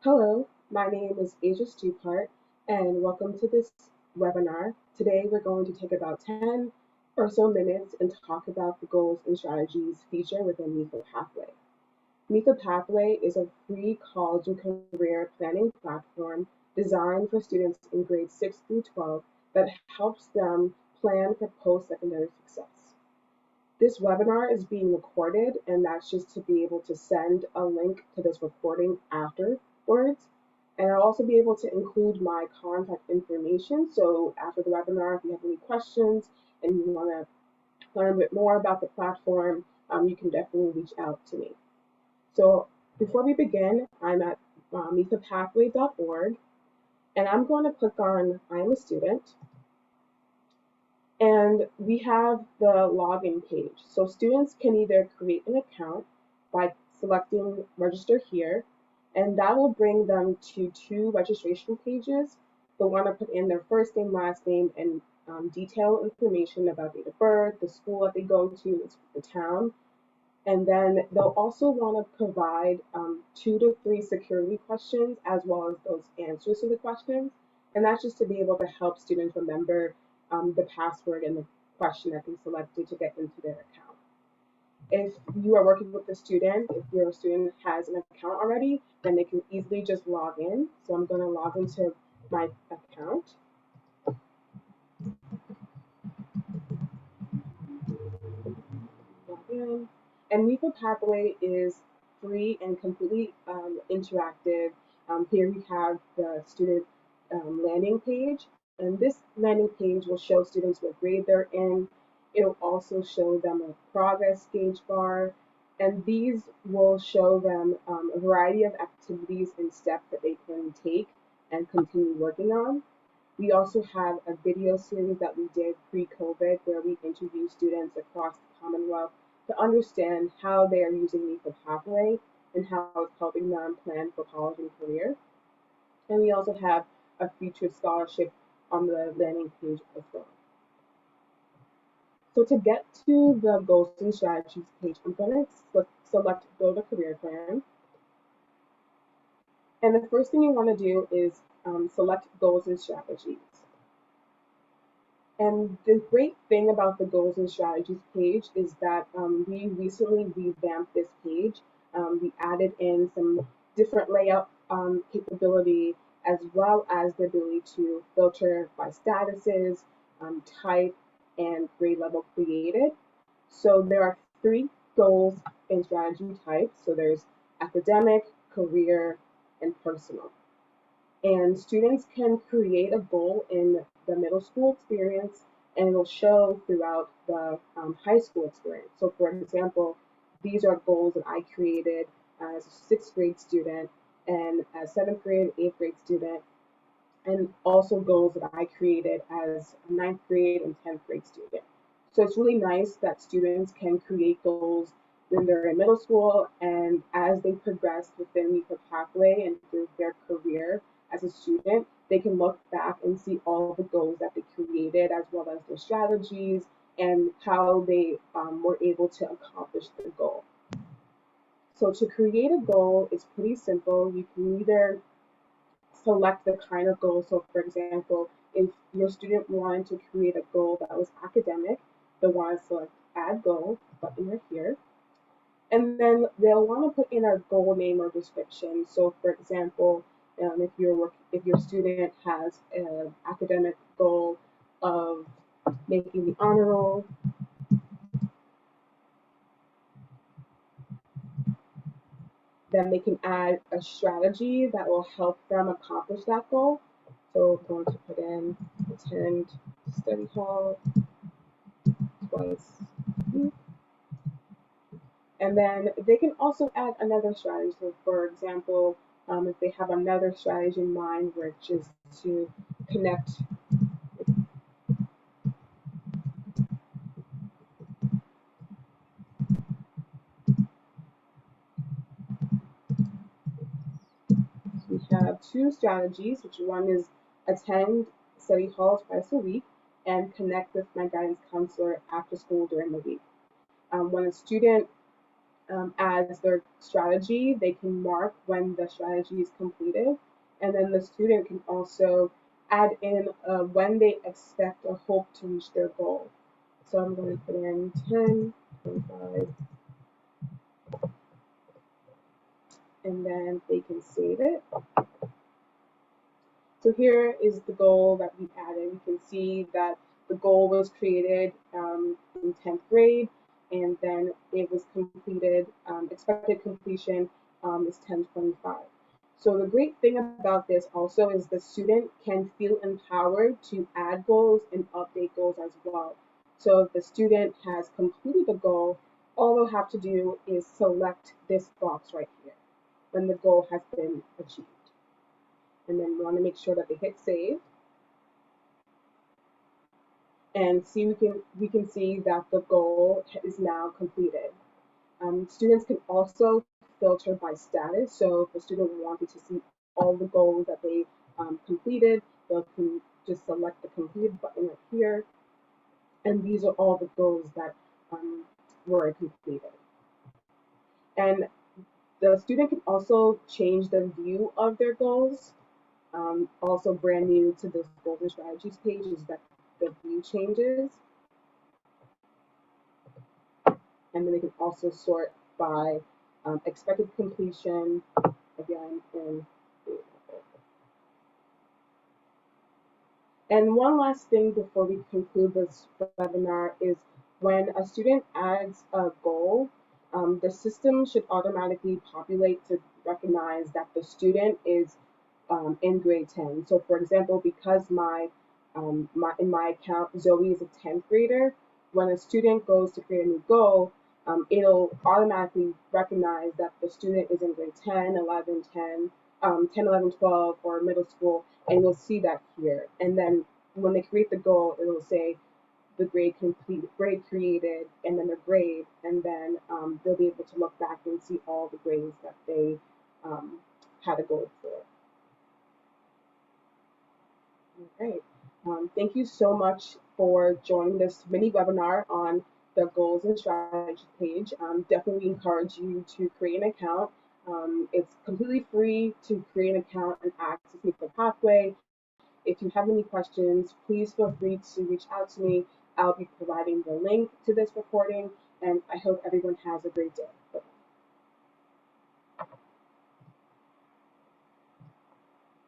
Hello, my name is Asia Stupart, and welcome to this webinar. Today we're going to take about 10 or so minutes and talk about the goals and strategies featured within MEFA Pathway. MEFA Pathway is a free college and career planning platform designed for students in grades 6 through 12 that helps them plan for post-secondary success. This webinar is being recorded, and that's just to be able to send a link to this recording afterwards. And I'll also be able to include my contact information. So after the webinar, if you have any questions and you want to learn a bit more about the platform, you can definitely reach out to me. So before we begin, I'm at mefapathway.org, and I'm going to click on I'm a student. And we have the login page. So students can either create an account by selecting register here, and that will bring them to two registration pages. They'll want to put in their first name, last name, and detailed information about date of birth, the school that they go to, the town. And then they'll also want to provide 2 to 3 security questions as well as those answers to the questions. And that's just to be able to help students remember the password and the question that they selected to get into their account. If you are working with a student, if your student has an account already, then they can easily just log in. So I'm going to log into my account. Log in. And MEFA Pathway is free and completely interactive. Here we have the student landing page, and this landing page will show students what grade they're in. It'll also show them a progress gauge bar, and these will show them a variety of activities and steps that they can take and continue working on. We also have a video series that we did pre-COVID where we interviewed students across the Commonwealth to understand how they are using MEFA Pathway and how it's helping them plan for college and career. And we also have a featured scholarship on the landing page as well. So to get to the goals and strategies page, I'm going to select build a career plan. And the first thing you want to do is select goals and strategies. And the great thing about the goals and strategies page is that we recently revamped this page. We added in some different layout capability as well as the ability to filter by statuses, type, and grade level created. So there are 3 goals and strategy types. So there's academic, career, and personal. And students can create a goal in the middle school experience, and it'll show throughout the high school experience. So for example, these are goals that I created as a 6th grade student and as 7th grade, 8th grade student, and also goals that I created as a 9th grade and 10th grade student. So it's really nice that students can create goals when they're in middle school and as they progress within the pathway and through their career as a student, they can look back and see all the goals that they created as well as their strategies and how they were able to accomplish the goal. So to create a goal, it's pretty simple. You can either select the kind of goal. So for example, if your student wanted to create a goal that was academic, they'll want to select add goal button right here. And then they'll want to put in a goal name or description. So for example, if your student has an academic goal of making the honor roll, then they can add a strategy that will help them accomplish that goal. So I'm going to put in attend study hall twice a week. And then they can also add another strategy. So for example, if they have another strategy in mind, which is to connect we have 2 strategies, which one is attend study hall twice a week and connect with my guidance counselor after school during the week. When a student as their strategy. They can mark when the strategy is completed, and then the student can also add in when they expect or hope to reach their goal. So I'm going to put in 10, 25, and then they can save it. So here is the goal that we added. We can see that the goal was created in 10th grade, and then it was completed, expected completion is 1025. So the great thing about this also is the student can feel empowered to add goals and update goals as well. So if the student has completed the goal, all they'll have to do is select this box right here when the goal has been achieved. And then we want to make sure that they hit save, and see we can see that the goal is now completed. Students can also filter by status. So if a student wanted to see all the goals that they completed, they can just select the complete button right here, and these are all the goals that were completed. And the student can also change the view of their goals. Also brand new to this goals and strategies page is that the view changes, and then they can also sort by expected completion again and one last thing before we conclude this webinar is when a student adds a goal, the system should automatically populate to recognize that the student is in grade 10. So for example, because in my account, Zoe is a 10th grader, when a student goes to create a new goal, it'll automatically recognize that the student is in grade 10, 11, 10, 10, 11, 12, or middle school, and you'll see that here. And then when they create the goal, it'll say the grade complete, grade created, and then the grade, and then they'll be able to look back and see all the grades that they had a goal for. Great. Thank you so much for joining this mini webinar on the goals and strategy page. Definitely encourage you to create an account. It's completely free to create an account and access MEFA Pathway. If you have any questions, please feel free to reach out to me. I'll be providing the link to this recording, and I hope everyone has a great day.